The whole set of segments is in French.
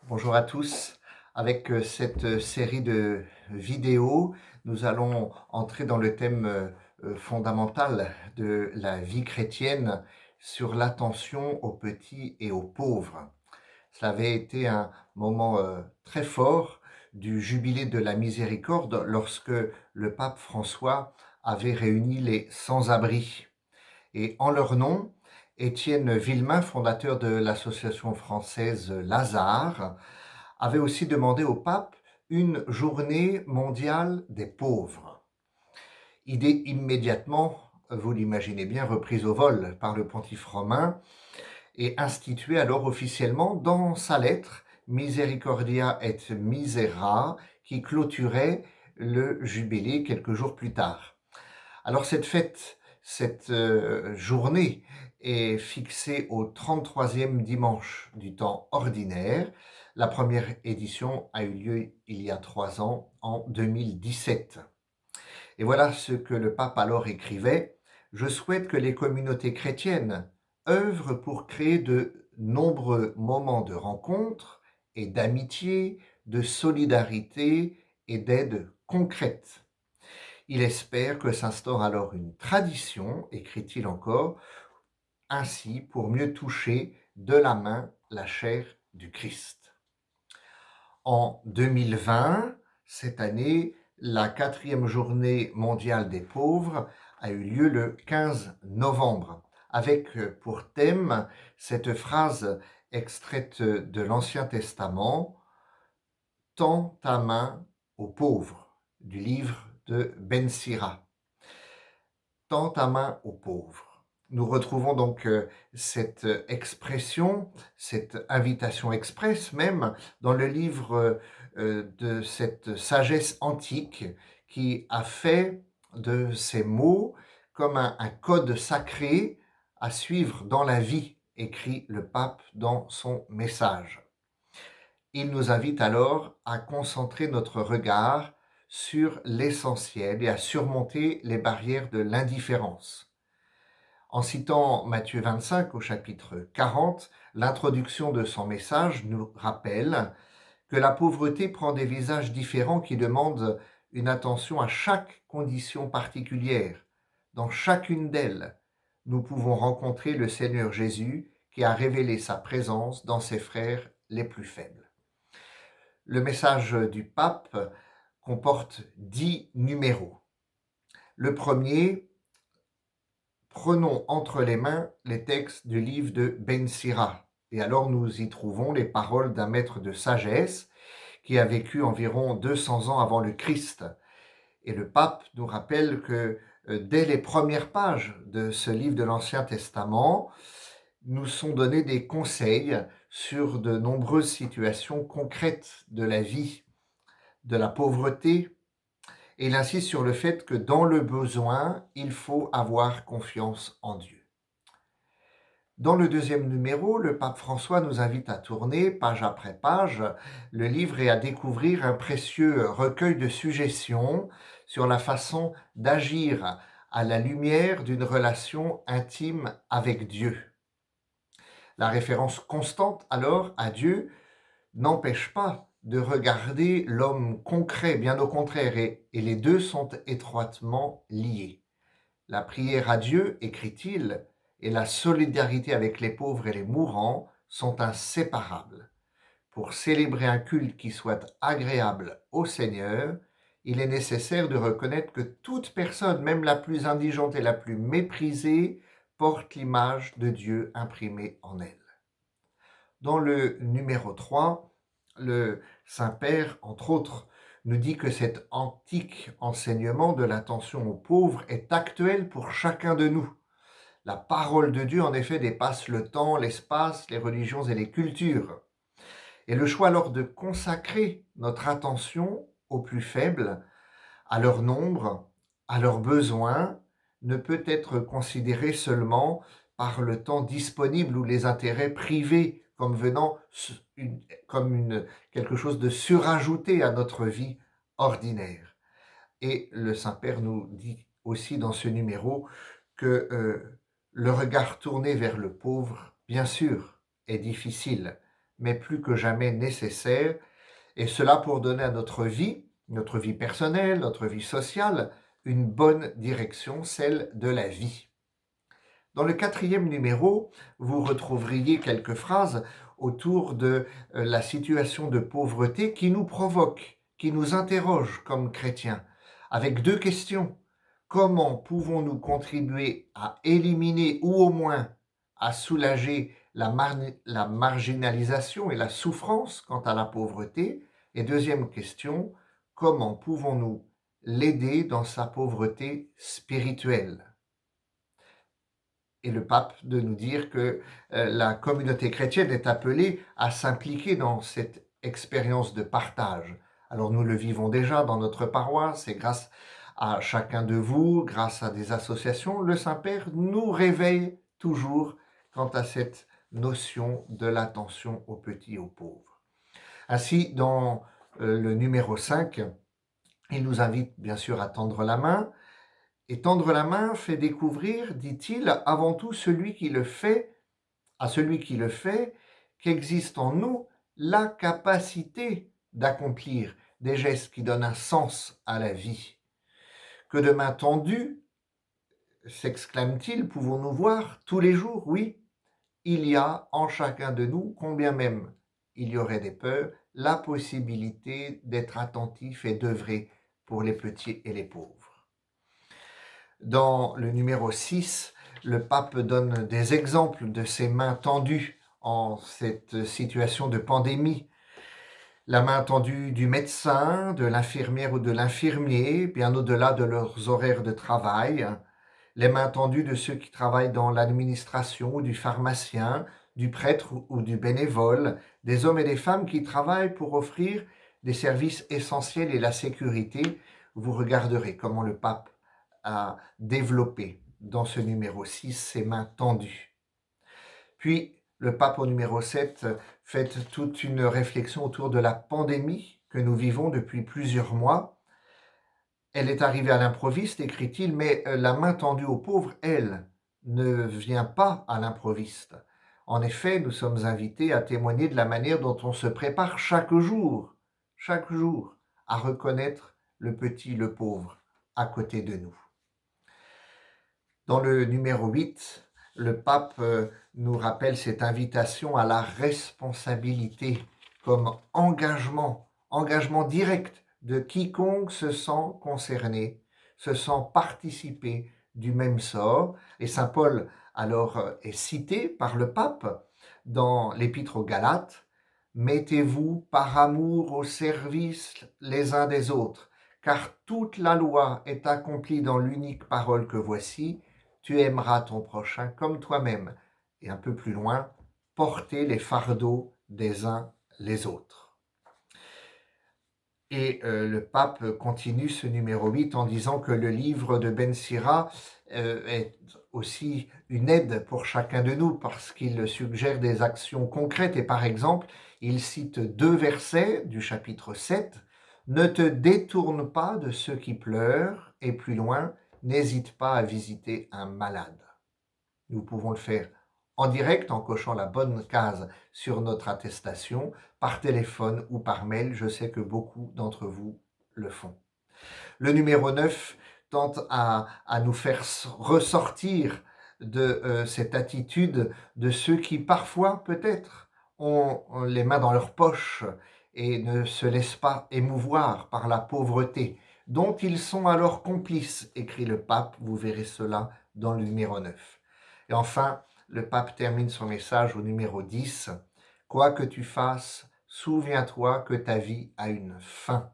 Bonjour à tous. Avec cette série de vidéos, nous allons entrer dans le thème fondamental de la vie chrétienne sur l'attention aux petits et aux pauvres. Cela avait été un moment très fort du jubilé de la miséricorde lorsque le pape François avait réuni les sans-abri. Et en leur nom, Étienne Villemain, fondateur de l'association française Lazare, avait aussi demandé au pape une journée mondiale des pauvres. Idée immédiatement, vous l'imaginez bien, reprise au vol par le pontife romain et instituée alors officiellement dans sa lettre Misericordia et Misera qui clôturait le jubilé quelques jours plus tard. Alors cette fête, cette journée est fixée au 33e dimanche du temps ordinaire. La première édition a eu lieu il y a 3 ans, en 2017. Et voilà ce que le pape alors écrivait: Je souhaite que les communautés chrétiennes œuvrent pour créer de nombreux moments de rencontre et d'amitié, de solidarité et d'aide concrète. Il espère que s'instaure alors une tradition, écrit-il encore, ainsi pour mieux toucher de la main la chair du Christ. En 2020, cette année, la 4e journée mondiale des pauvres a eu lieu le 15 novembre, avec pour thème cette phrase extraite de l'Ancien Testament: Tends ta main aux pauvres, du livre de Ben Sira. Tends ta main aux pauvres. Nous retrouvons donc cette expression, cette invitation expresse même, dans le livre de cette sagesse antique qui a fait de ces mots comme un code sacré à suivre dans la vie, écrit le pape dans son message. Il nous invite alors à concentrer notre regard sur l'essentiel et à surmonter les barrières de l'indifférence. En citant Matthieu 25 au chapitre 40, l'introduction de son message nous rappelle que la pauvreté prend des visages différents qui demandent une attention à chaque condition particulière. Dans chacune d'elles, nous pouvons rencontrer le Seigneur Jésus qui a révélé sa présence dans ses frères les plus faibles. Le message du pape comporte 10 numéros. Le premier: prenons entre les mains les textes du livre de Ben Sira. Et alors nous y trouvons les paroles d'un maître de sagesse qui a vécu environ 200 ans avant le Christ. Et le pape nous rappelle que dès les premières pages de ce livre de l'Ancien Testament, nous sont donnés des conseils sur de nombreuses situations concrètes de la vie, de la pauvreté, et il insiste sur le fait que dans le besoin, il faut avoir confiance en Dieu. Dans le deuxième numéro, le pape François nous invite à tourner, page après page, le livre et à découvrir un précieux recueil de suggestions sur la façon d'agir à la lumière d'une relation intime avec Dieu. La référence constante alors à Dieu n'empêche pas de regarder l'homme concret, bien au contraire, et les deux sont étroitement liés. La prière à Dieu, écrit-il, et la solidarité avec les pauvres et les mourants sont inséparables. Pour célébrer un culte qui soit agréable au Seigneur, il est nécessaire de reconnaître que toute personne, même la plus indigente et la plus méprisée, porte l'image de Dieu imprimée en elle. Dans le numéro 3, le Saint-Père, entre autres, nous dit que cet antique enseignement de l'attention aux pauvres est actuel pour chacun de nous. La parole de Dieu, en effet, dépasse le temps, l'espace, les religions et les cultures. Et le choix alors de consacrer notre attention aux plus faibles, à leur nombre, à leurs besoins, ne peut être considéré seulement par le temps disponible ou les intérêts privés comme venant quelque chose de surajouté à notre vie ordinaire. Et le Saint-Père nous dit aussi dans ce numéro que le regard tourné vers le pauvre, bien sûr, est difficile, mais plus que jamais nécessaire, et cela pour donner à notre vie personnelle, notre vie sociale, une bonne direction, celle de la vie. Dans le 4e numéro, vous retrouveriez quelques phrases autour de la situation de pauvreté qui nous provoque, qui nous interroge comme chrétiens, avec 2 questions. Comment pouvons-nous contribuer à éliminer ou au moins à soulager la marginalisation et la souffrance quant à la pauvreté? Et deuxième question, comment pouvons-nous l'aider dans sa pauvreté spirituelle? Et le pape de nous dire que la communauté chrétienne est appelée à s'impliquer dans cette expérience de partage. Alors nous le vivons déjà dans notre paroisse et grâce à chacun de vous, grâce à des associations, le Saint-Père nous réveille toujours quant à cette notion de l'attention aux petits et aux pauvres. Ainsi, dans le numéro 5, il nous invite bien sûr à tendre la main, et tendre la main fait découvrir, dit-il, avant tout à celui qui le fait, qu'existe en nous la capacité d'accomplir des gestes qui donnent un sens à la vie. Que de mains tendues, s'exclame-t-il, pouvons-nous voir tous les jours? Oui, il y a en chacun de nous, combien même il y aurait des peurs, la possibilité d'être attentif et d'œuvrer pour les petits et les pauvres. Dans le numéro 6, le pape donne des exemples de ces mains tendues en cette situation de pandémie. La main tendue du médecin, de l'infirmière ou de l'infirmier, bien au-delà de leurs horaires de travail. Les mains tendues de ceux qui travaillent dans l'administration ou du pharmacien, du prêtre ou du bénévole, des hommes et des femmes qui travaillent pour offrir des services essentiels et la sécurité. Vous regarderez comment le pape a développé dans ce numéro 6 ses mains tendues. Puis, le pape au numéro 7 fait toute une réflexion autour de la pandémie que nous vivons depuis plusieurs mois. Elle est arrivée à l'improviste, écrit-il, mais la main tendue aux pauvres, elle, ne vient pas à l'improviste. En effet, nous sommes invités à témoigner de la manière dont on se prépare chaque jour, à reconnaître le petit, le pauvre, à côté de nous. Dans le numéro 8, le pape nous rappelle cette invitation à la responsabilité comme engagement direct de quiconque se sent concerné, se sent participer du même sort. Et saint Paul alors est cité par le pape dans l'épître aux Galates: mettez-vous par amour au service les uns des autres, car toute la loi est accomplie dans l'unique parole que voici: tu aimeras ton prochain comme toi-même. Et un peu plus loin, porter les fardeaux des uns les autres. Et le pape continue ce numéro 8 en disant que le livre de Ben Sira est aussi une aide pour chacun de nous parce qu'il suggère des actions concrètes. Et par exemple, il cite 2 versets du chapitre 7. Ne te détourne pas de ceux qui pleurent, et plus loin, n'hésite pas à visiter un malade. Nous pouvons le faire en direct en cochant la bonne case sur notre attestation, par téléphone ou par mail. Je sais que beaucoup d'entre vous le font. Le numéro 9 tente à nous faire ressortir de cette attitude de ceux qui parfois peut-être ont les mains dans leur poche et ne se laissent pas émouvoir par la pauvreté, dont ils sont alors complices, écrit le pape. Vous verrez cela dans le numéro 9. Et enfin, le pape termine son message au numéro 10. Quoi que tu fasses, souviens-toi que ta vie a une fin.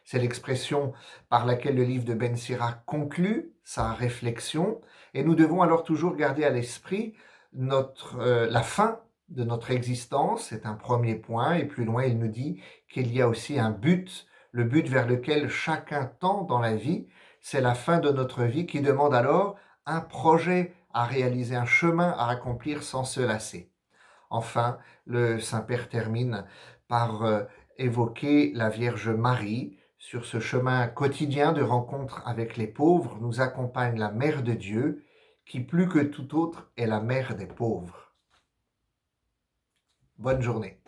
C'est l'expression par laquelle le livre de Ben Sira conclut sa réflexion, et nous devons alors toujours garder à l'esprit la fin de notre existence. C'est un premier point, et plus loin il nous dit qu'il y a aussi un but, le but vers lequel chacun tend dans la vie. C'est la fin de notre vie qui demande alors un projet à réaliser, un chemin à accomplir sans se lasser. Enfin, le Saint-Père termine par évoquer la Vierge Marie. Sur ce chemin quotidien de rencontre avec les pauvres, nous accompagne la Mère de Dieu, qui plus que tout autre est la mère des pauvres. Bonne journée.